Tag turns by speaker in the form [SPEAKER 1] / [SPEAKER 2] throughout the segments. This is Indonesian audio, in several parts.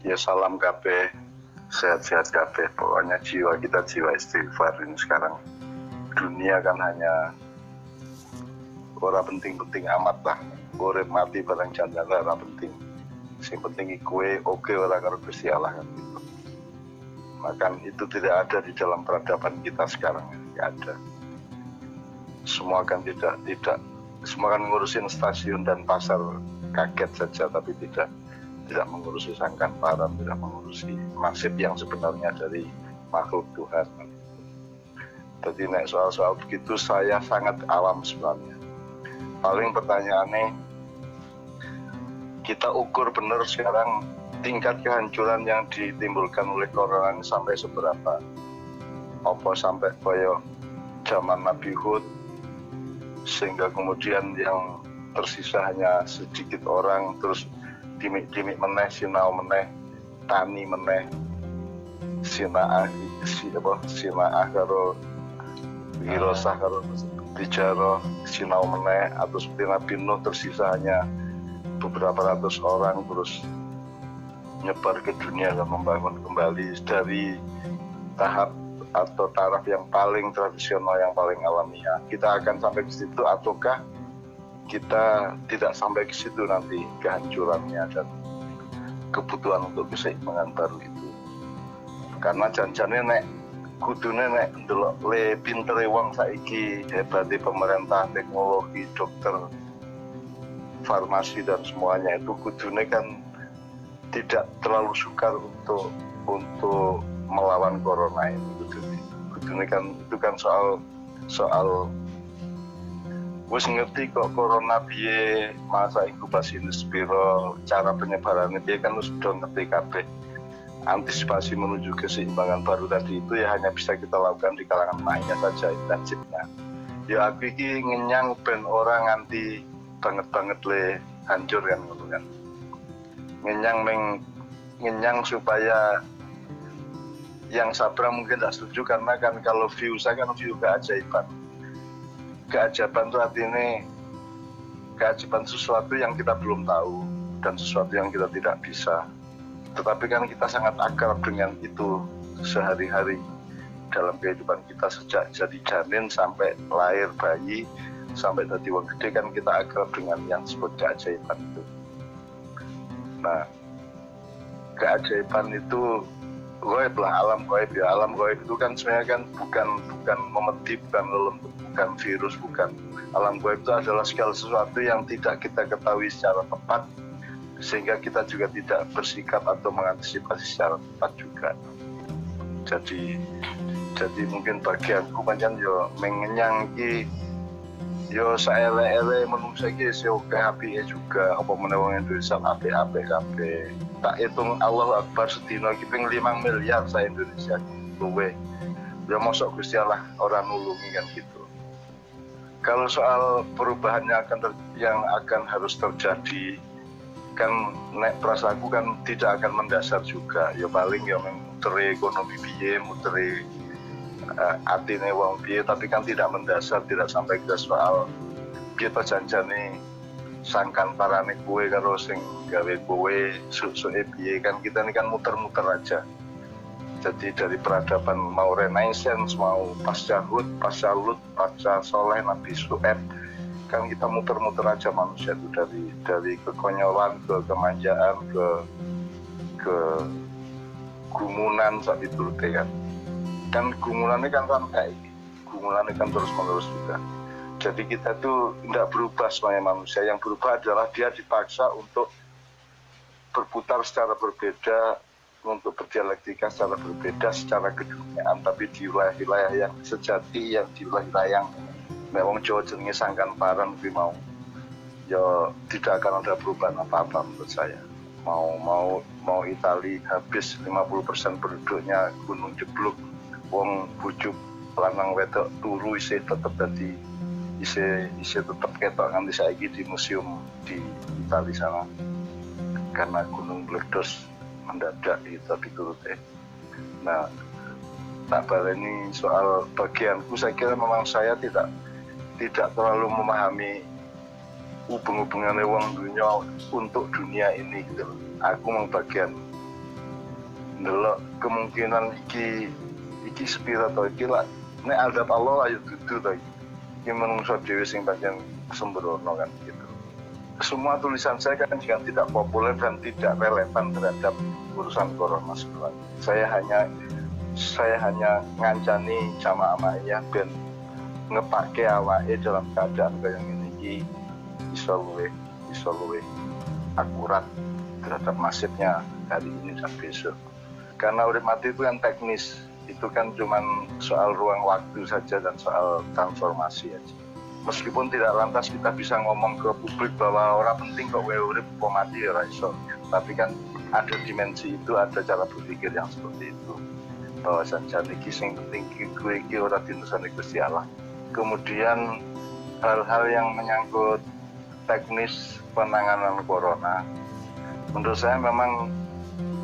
[SPEAKER 1] Ya salam kabeh, sehat-sehat kabeh. Pokoknya jiwa kita jiwa istighfar ini sekarang. Dunia kan hanya ora penting-penting amat lah. Urip mati barang jandala ora penting. Sing penting kowe oke ora karo Gusti Allah kan gitu. Maka itu tidak ada di dalam peradaban kita sekarang, tidak ada. Semua kan tidak semua kan ngurusin stasiun dan pasar kaget saja, tapi tidak mengurusi sangkan paran, tidak mengurusi nasib yang sebenarnya dari makhluk Tuhan. Jadi nek soal-soal begitu saya sangat awam sebenarnya. Paling pertanyaannya, kita ukur benar sekarang tingkat kehancuran yang ditimbulkan oleh corona ini sampai seberapa? Apa sampai koyo zaman Nabi Hud, sehingga kemudian yang tersisa hanya sedikit orang, terus dimik-dimik meneh, sinau meneh, tani meneh, sina'ah karo wirosah karo dijaro sinau meneh, atau seperti Nabi Nuh tersisa hanya beberapa ratus orang terus nyebar ke dunia dan membangun kembali dari tahap atau taraf yang paling tradisional, yang paling alamiah. Kita akan sampai ke situ ataukah kita tidak sampai ke situ nanti kehancurannya dan kebutuhan untuk keseimbangan baru itu. Karena janjane nek kudune nek ndelok le pintere wong saiki, hebate pemerintah, teknologi, dokter, farmasi dan semuanya itu kudune kan tidak terlalu sukar untuk melawan corona ini. Kudune kan itu kan soal wis ngerti kok corona piye, masa inkubasi ini sepiro, cara penyebarannya piye kan wis sudah ngerti kabeh. Antisipasi menuju keseimbangan baru tadi itu ya hanya bisa kita lakukan di kalangan mainnya saja, intensifnya. Ya aku iki ngenyang ben orang nganti banget le hancur kan ngono kan. Ngenyang supaya yang Sabra mungkin tidak setuju karena kan kalau view saya kan view keajaiban. Keajaiban itu artinya keajaiban sesuatu yang kita belum tahu dan sesuatu yang kita tidak bisa. Tetapi kan kita sangat akrab dengan itu sehari-hari dalam kehidupan kita, sejak jadi janin sampai lahir bayi sampai jadi wong gede kan kita akrab dengan yang disebut keajaiban itu. Nah, keajaiban itu gaib lah, alam gaib ya. Alam gaib itu kan sebenarnya kan bukan memedi, bukan lelembut, bukan virus, bukan. Alam gaib itu adalah segala sesuatu yang tidak kita ketahui secara tepat, sehingga kita juga tidak bersikap atau mengantisipasi secara tepat juga. Jadi mungkin bagianku pancen yo mengenyang iki yo saele-ele menungsa iki sing apike juga, apa meneh wong Indonesia apik-apik kabeh. Tak hitung Allahu Akbar sedina iki ping 5 miliar sa Indonesia luwe. Ya mosok Gusti Allah ora nulungi kan gitu. Kalau soal perubahan yang akan harus terjadi kan nek perasaanku kan tidak akan mendasar juga. Ya paling ya muteri ekonomi piye, muteri atine wong piye, tapi kan tidak mendasar, tidak sampai ke soal kita janjane sangkan parane kowe karo sing gawe kowe susuke piye, kan kita ini kan muter-muter aja. Jadi dari peradaban mau Renaissance, mau pasca Hud, pasca Lut, pasca Soleh, Nabi Su'eb, kan kita muter-muter aja manusia itu dari kekonyolan ke kemanjaan ke gumunan saat itu kan gumunannya kan sampai gumunannya kan terus-menerus juga. Jadi kita tuh tidak berubah semuanya manusia, yang berubah adalah dia dipaksa untuk berputar secara berbeda, untuk berdialektika secara berbeda, secara keduniaan, tapi di wilayah-wilayah yang sejati, yang di wilayah yang memang Jawa jenenge sangkan paran, tapi ya tidak akan ada perubahan apa-apa menurut saya. Mau Itali habis 50% penduduknya gunung jeblok, wong bujuk lanang wedok turu isih tetep dadi isih tetep ketok nganti saiki di museum di Itali sana karena gunung meledos mendadak itu diturute. Nah, tak baleni soal bagianku, saya kira memang saya tidak terlalu memahami hubungannya wong dunia untuk dunia ini gitu. Aku memang bagian delok kemungkinan iki sepira to iki lah nek adab Allah ayo dudu to iki menungso dhewe sing pancen sembrono kan gitu. Semua tulisan saya kan juga tidak populer dan tidak relevan terhadap urusan corona sekarang. Saya hanya ngancani jamaah-jamaah ben ngepake awake dalam keadaan kayak ngene iki iso luwih akurat terhadap nasibnya hari ini dan besok. Karena urip mati itu kan teknis, itu kan cuman soal ruang waktu saja dan soal transformasi aja. Meskipun tidak lantas kita bisa ngomong ke publik bahwa orang penting kok urip apa mati ya iso. Tapi kan ada dimensi itu, ada cara berpikir yang seperti itu. Bahwa saja iki sing penting gue iki ora dinusane Gusti Allah. Kemudian hal-hal yang menyangkut teknis penanganan corona, menurut saya memang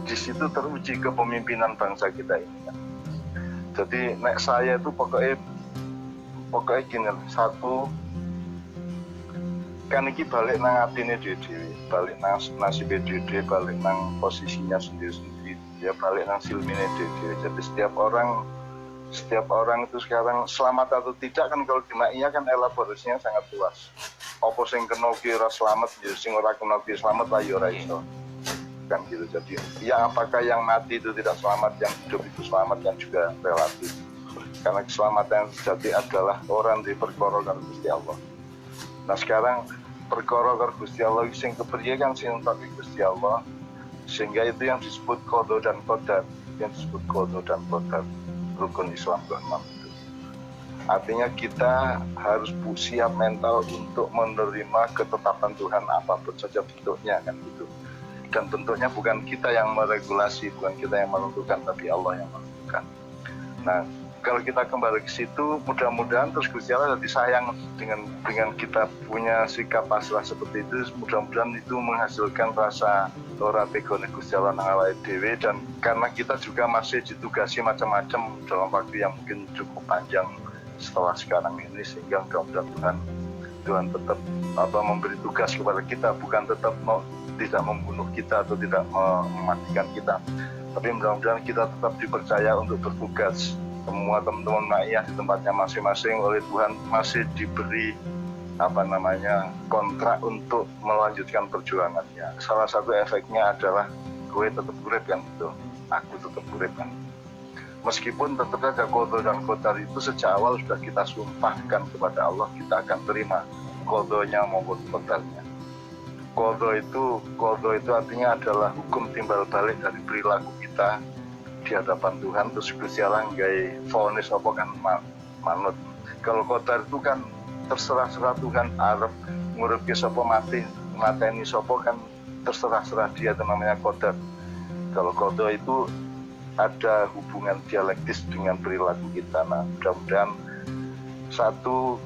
[SPEAKER 1] di situ teruji kepemimpinan bangsa kita ini. Jadi nek saya itu pokoknya gini, satu kan iki balik nang atine dhewe, balik nang nasibe dhewe, balik nang posisinya sendiri-sendiri, ya balik nang silmine dhewe. Jadi setiap orang itu sekarang selamat atau tidak kan kalau di Maia kan elaborasinya sangat luas. Apa sing kena ki ora selamat, ya sing ora kena ki selamat lah ya ora iso. Kan gitu. Jadi ya apakah yang mati itu tidak selamat, yang hidup itu selamat kan juga relatif. Karena keselamatan yang sejati adalah orang di perkara karo Gusti Allah. Nah sekarang perkara karo Gusti Allah sing kepriye kan sing untuk Gusti Allah, sehingga itu yang disebut qada dan qadar, rukun Islam ke-6 itu. Artinya kita harus siap mental untuk menerima ketetapan Tuhan apapun saja bentuknya kan gitu. Dan bentuknya bukan kita yang meregulasi, bukan kita yang menentukan, tapi Allah yang menentukan. Nah, kalau kita kembali ke situ, mudah-mudahan terus Gusti Allah jadi sayang dengan kita punya sikap pasrah seperti itu. Mudah-mudahan itu menghasilkan rasa ora tegone Gusti Allah nang awake dhewe, dan karena kita juga masih ditugasi macam-macam dalam waktu yang mungkin cukup panjang setelah sekarang ini, sehingga mudah-mudahan Tuhan tetap memberi tugas kepada kita, bukan tetap tidak membunuh kita atau tidak mematikan kita, tapi mudah-mudahan kita tetap dipercaya untuk bertugas. Semua teman-teman Maia di tempatnya masing-masing oleh Tuhan masih diberi kontrak untuk melanjutkan perjuangannya. Salah satu efeknya adalah gue tetap urip kan gitu, aku tetap urip kan. Meskipun tetap ada qada dan qadar itu sejak awal sudah kita sumpahkan kepada Allah, kita akan terima qadanya maupun qadarnya. Qada itu artinya adalah hukum timbal balik dari perilaku kita di hadapan Tuhan, terus Gusti Allah nggawe vonis apa kan manut. Kalau qadar itu kan terserah Tuhan arep nguripke sapa mateni sapa kan terserah dia, itu namanya qadar. Kalau qada itu ada hubungan dialektis dengan perilaku kita. Nah, mudah-mudahan satu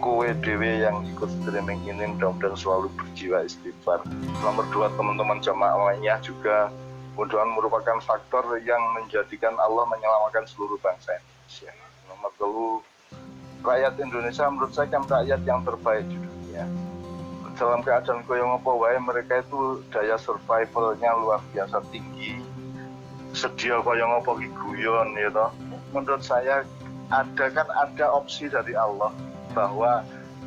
[SPEAKER 1] kowe dhewe yang ikut streaming ini mudah-mudahan selalu berjiwa istighfar. Nomor dua, teman-teman jamaahnya juga mudah-mudahan merupakan faktor yang menjadikan Allah menyelamatkan seluruh bangsa Indonesia. Nomor 3, rakyat Indonesia menurut saya kan rakyat yang terbaik di dunia. Dalam keadaan koyo ngopo wae mereka itu daya survivalnya luar biasa tinggi. Sedia koyo ngopo ki guyon ya toh. Menurut saya ada opsi dari Allah bahwa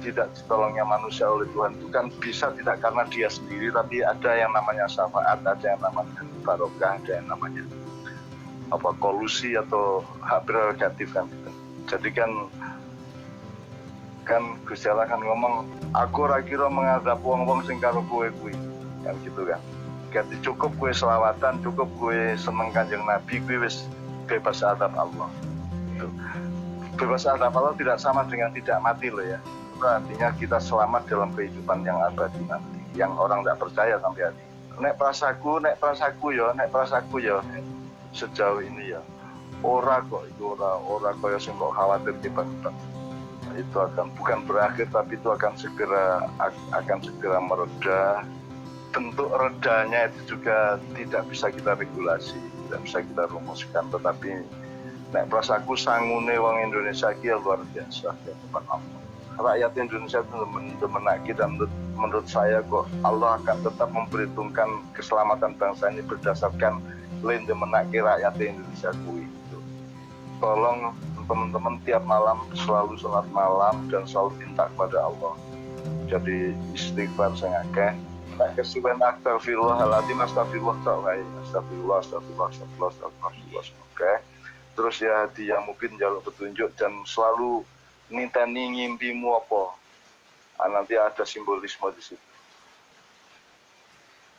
[SPEAKER 1] tidak ditolongnya manusia oleh Tuhan itu kan bisa tidak karena dia sendiri, tapi ada yang namanya syafaat, ada yang namanya barokah, ada yang namanya kolusi atau hak prerogatif kan gitu. Jadi kan Gusti Allah kan ngomong, aku ora kira menghadap wong-wong sing karo kowe kuwi kan gitu kan. Ganti cukup kowe selawatan, cukup kowe seneng Kanjeng Nabi, kowe wis bebas azab Allah. Gitu. Bebas azab Allah tidak sama dengan tidak mati loh ya. Itu artinya kita selamat dalam kehidupan yang abadi nanti. Yang orang tidak percaya sampai hari. Nek prasaku ya sejauh ini ya. Ora kok itu ora kaya sing kok khawatir tiba-tiba. Itu bukan berakhir, tapi itu akan segera mereda. Bentuk redanya itu juga tidak bisa kita regulasi, tidak bisa kita rumuskan, tetapi nek prasaku sangune wong Indonesia iki luar biasa ya Tuhan Allah. Rakyat Indonesia itu menaki, dan menurut saya kok Allah akan tetap memperhitungkan keselamatan bangsa ini berdasarkan lain demenake rakyat Indonesia kuwi gitu. Tolong teman-teman tiap malam selalu sholat malam dan selalu minta kepada Allah. Jadi istighfar sing akeh. Nek kesuwen astagfirullahaladzim, astagfirullah tok wae. Astagfirullah. Oke. Terus ya dia mungkin jaluk petunjuk dan selalu ninteni ngimpimu apa. Nanti ada simbolisme di situ.